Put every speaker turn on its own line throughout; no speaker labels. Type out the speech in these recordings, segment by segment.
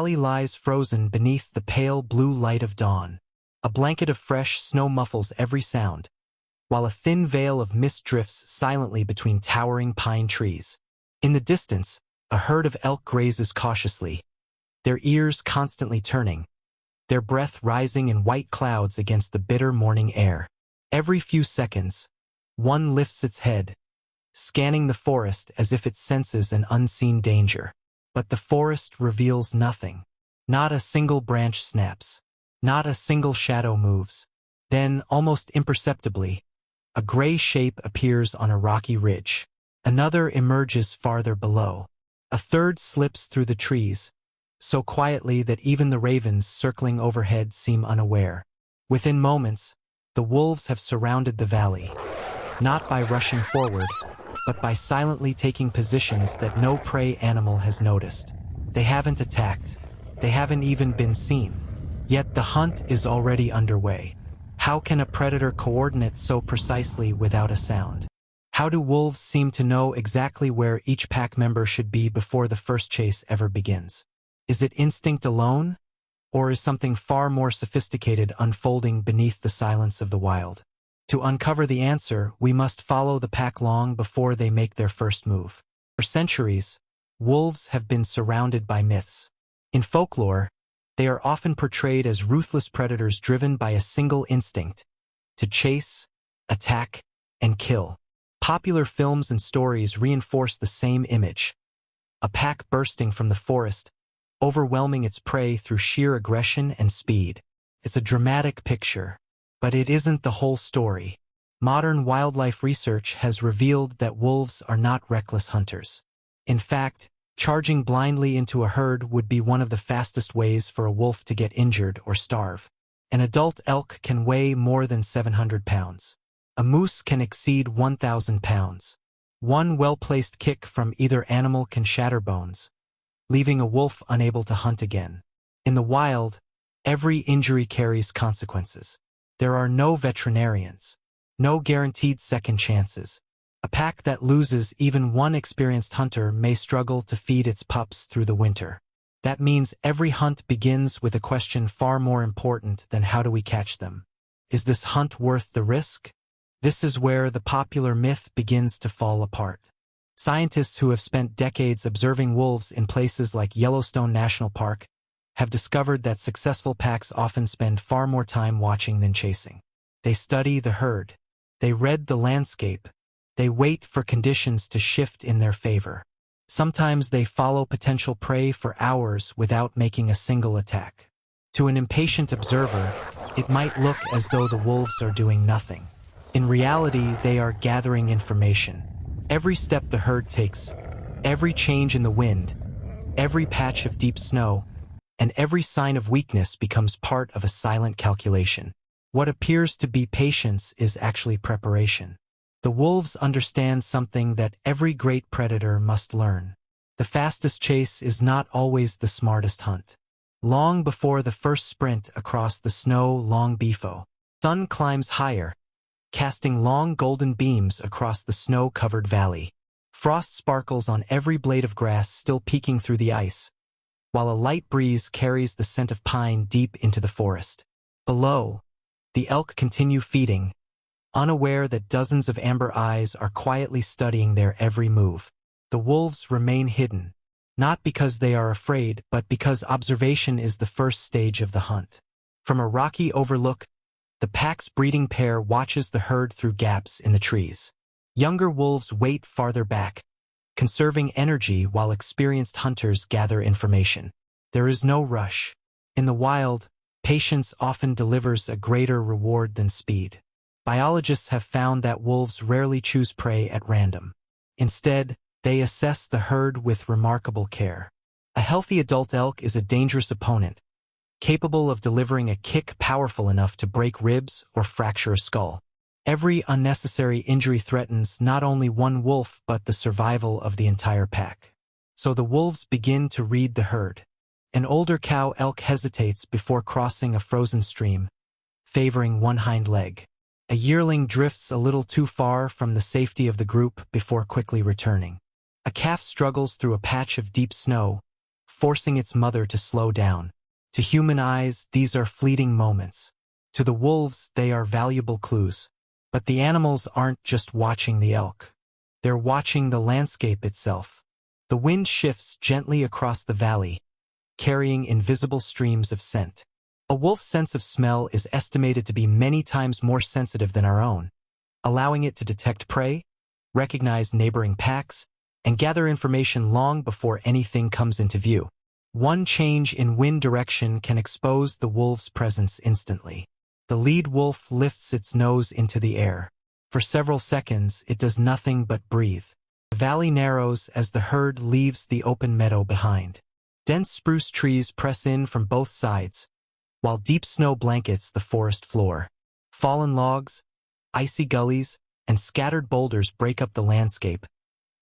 valley lies frozen beneath the pale blue light of dawn. A blanket of fresh snow muffles every sound, while a thin veil of mist drifts silently between towering pine trees. In the distance, a herd of elk grazes cautiously, their ears constantly turning, their breath rising in white clouds against the bitter morning air. Every few seconds, one lifts its head, scanning the forest as if it senses an unseen danger. But the forest reveals nothing. Not a single branch snaps. Not a single shadow moves. Then, almost imperceptibly, a gray shape appears on a rocky ridge. Another emerges farther below. A third slips through the trees, so quietly that even the ravens circling overhead seem unaware. Within moments, the wolves have surrounded the valley, not by rushing forward, but by silently taking positions that no prey animal has noticed. They haven't attacked. They haven't even been seen. Yet the hunt is already underway. How can a predator coordinate so precisely without a sound? How do wolves seem to know exactly where each pack member should be before the first chase ever begins? Is it instinct alone, or is something far more sophisticated unfolding beneath the silence of the wild? To uncover the answer, we must follow the pack long before they make their first move. For centuries, wolves have been surrounded by myths. In folklore, they are often portrayed as ruthless predators driven by a single instinct: to chase, attack, and kill. Popular films and stories reinforce the same image: a pack bursting from the forest, overwhelming its prey through sheer aggression and speed. It's a dramatic picture, but it isn't the whole story. Modern wildlife research has revealed that wolves are not reckless hunters. In fact, charging blindly into a herd would be one of the fastest ways for a wolf to get injured or starve. An adult elk can weigh more than 700 pounds. A moose can exceed 1,000 pounds. One well-placed kick from either animal can shatter bones, leaving a wolf unable to hunt again. In the wild, every injury carries consequences. There are no veterinarians, no guaranteed second chances. A pack that loses even one experienced hunter may struggle to feed its pups through the winter. That means every hunt begins with a question far more important than how do we catch them. Is this hunt worth the risk? This is where the popular myth begins to fall apart. Scientists who have spent decades observing wolves in places like Yellowstone National Park have discovered that successful packs often spend far more time watching than chasing. They study the herd. They read the landscape. They wait for conditions to shift in their favor. Sometimes they follow potential prey for hours without making a single attack. To an impatient observer, it might look as though the wolves are doing nothing. In reality, they are gathering information. Every step the herd takes, every change in the wind, every patch of deep snow, and every sign of weakness becomes part of a silent calculation. What appears to be patience is actually preparation. The wolves understand something that every great predator must learn. The fastest chase is not always the smartest hunt. Long before the first sprint across the snow-long bifo, sun climbs higher, casting long golden beams across the snow-covered valley. Frost sparkles on every blade of grass still peeking through the ice, while a light breeze carries the scent of pine deep into the forest. Below, the elk continue feeding, unaware that dozens of amber eyes are quietly studying their every move. The wolves remain hidden, not because they are afraid, but because observation is the first stage of the hunt. From a rocky overlook, the pack's breeding pair watches the herd through gaps in the trees. Younger wolves wait farther back, conserving energy while experienced hunters gather information. There is no rush. In the wild, patience often delivers a greater reward than speed. Biologists have found that wolves rarely choose prey at random. Instead, they assess the herd with remarkable care. A healthy adult elk is a dangerous opponent, capable of delivering a kick powerful enough to break ribs or fracture a skull. Every unnecessary injury threatens not only one wolf but the survival of the entire pack. So the wolves begin to read the herd. An older cow elk hesitates before crossing a frozen stream, favoring one hind leg. A yearling drifts a little too far from the safety of the group before quickly returning. A calf struggles through a patch of deep snow, forcing its mother to slow down. To human eyes, these are fleeting moments. To the wolves, they are valuable clues. But the animals aren't just watching the elk. They're watching the landscape itself. The wind shifts gently across the valley, carrying invisible streams of scent. A wolf's sense of smell is estimated to be many times more sensitive than our own, allowing it to detect prey, recognize neighboring packs, and gather information long before anything comes into view. One change in wind direction can expose the wolf's presence instantly. The lead wolf lifts its nose into the air. For several seconds, it does nothing but breathe. The valley narrows as the herd leaves the open meadow behind. Dense spruce trees press in from both sides, while deep snow blankets the forest floor. Fallen logs, icy gullies, and scattered boulders break up the landscape,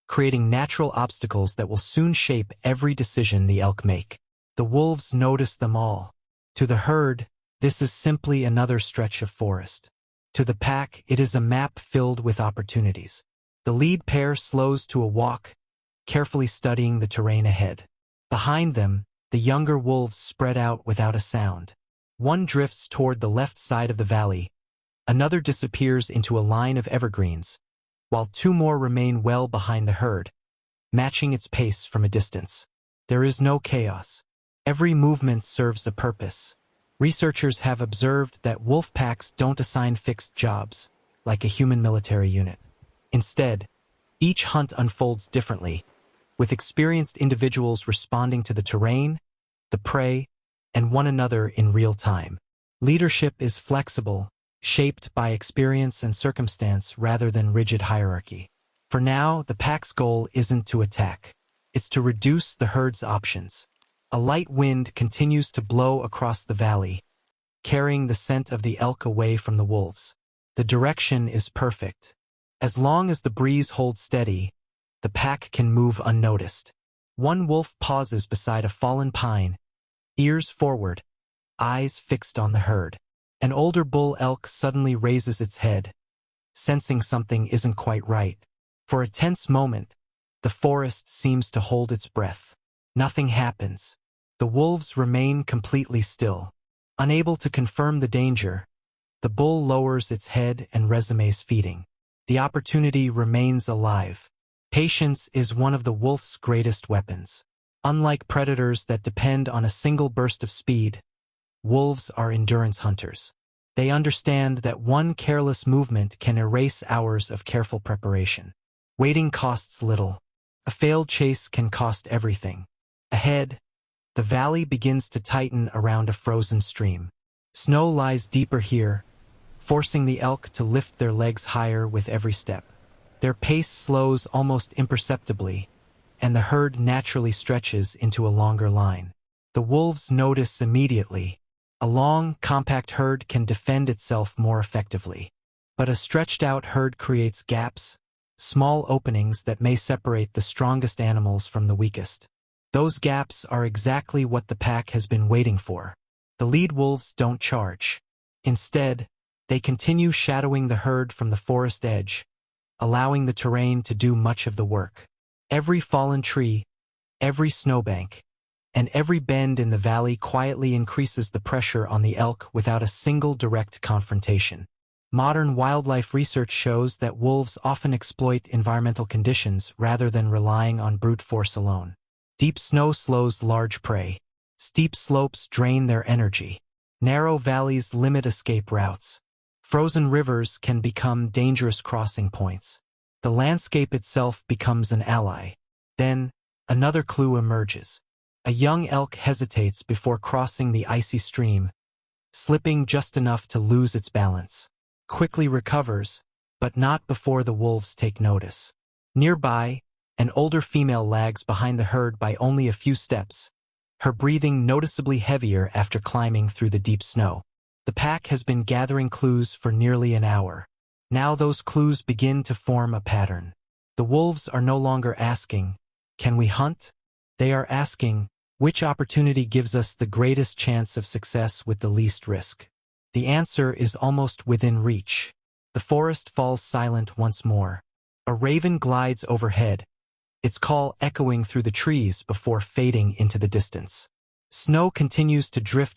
creating natural obstacles that will soon shape every decision the elk make. The wolves notice them all. To the herd, this is simply another stretch of forest. To the pack, it is a map filled with opportunities. The lead pair slows to a walk, carefully studying the terrain ahead. Behind them, the younger wolves spread out without a sound. One drifts toward the left side of the valley, another disappears into a line of evergreens, while two more remain well behind the herd, matching its pace from a distance. There is no chaos. Every movement serves a purpose. Researchers have observed that wolf packs don't assign fixed jobs, like a human military unit. Instead, each hunt unfolds differently, with experienced individuals responding to the terrain, the prey, and one another in real time. Leadership is flexible, shaped by experience and circumstance rather than rigid hierarchy. For now, the pack's goal isn't to attack. It's to reduce the herd's options. A light wind continues to blow across the valley, carrying the scent of the elk away from the wolves. The direction is perfect. As long as the breeze holds steady, the pack can move unnoticed. One wolf pauses beside a fallen pine, ears forward, eyes fixed on the herd. An older bull elk suddenly raises its head, sensing something isn't quite right. For a tense moment, the forest seems to hold its breath. Nothing happens. The wolves remain completely still. Unable to confirm the danger, the bull lowers its head and resumes feeding. The opportunity remains alive. Patience is one of the wolf's greatest weapons. Unlike predators that depend on a single burst of speed, wolves are endurance hunters. They understand that one careless movement can erase hours of careful preparation. Waiting costs little. A failed chase can cost everything. Ahead, the valley begins to tighten around a frozen stream. Snow lies deeper here, forcing the elk to lift their legs higher with every step. Their pace slows almost imperceptibly, and the herd naturally stretches into a longer line. The wolves notice immediately. A long, compact herd can defend itself more effectively. But a stretched-out herd creates gaps, small openings that may separate the strongest animals from the weakest. Those gaps are exactly what the pack has been waiting for. The lead wolves don't charge. Instead, they continue shadowing the herd from the forest edge, allowing the terrain to do much of the work. Every fallen tree, every snowbank, and every bend in the valley quietly increases the pressure on the elk without a single direct confrontation. Modern wildlife research shows that wolves often exploit environmental conditions rather than relying on brute force alone. Deep snow slows large prey. Steep slopes drain their energy. Narrow valleys limit escape routes. Frozen rivers can become dangerous crossing points. The landscape itself becomes an ally. Then, another clue emerges. A young elk hesitates before crossing the icy stream, slipping just enough to lose its balance. Quickly recovers, but not before the wolves take notice. Nearby, an older female lags behind the herd by only a few steps, her breathing noticeably heavier after climbing through the deep snow. The pack has been gathering clues for nearly an hour. Now those clues begin to form a pattern. The wolves are no longer asking, "Can we hunt?" They are asking, "Which opportunity gives us the greatest chance of success with the least risk?" The answer is almost within reach. The forest falls silent once more. A raven glides overhead, its call echoing through the trees before fading into the distance. Snow continues to drift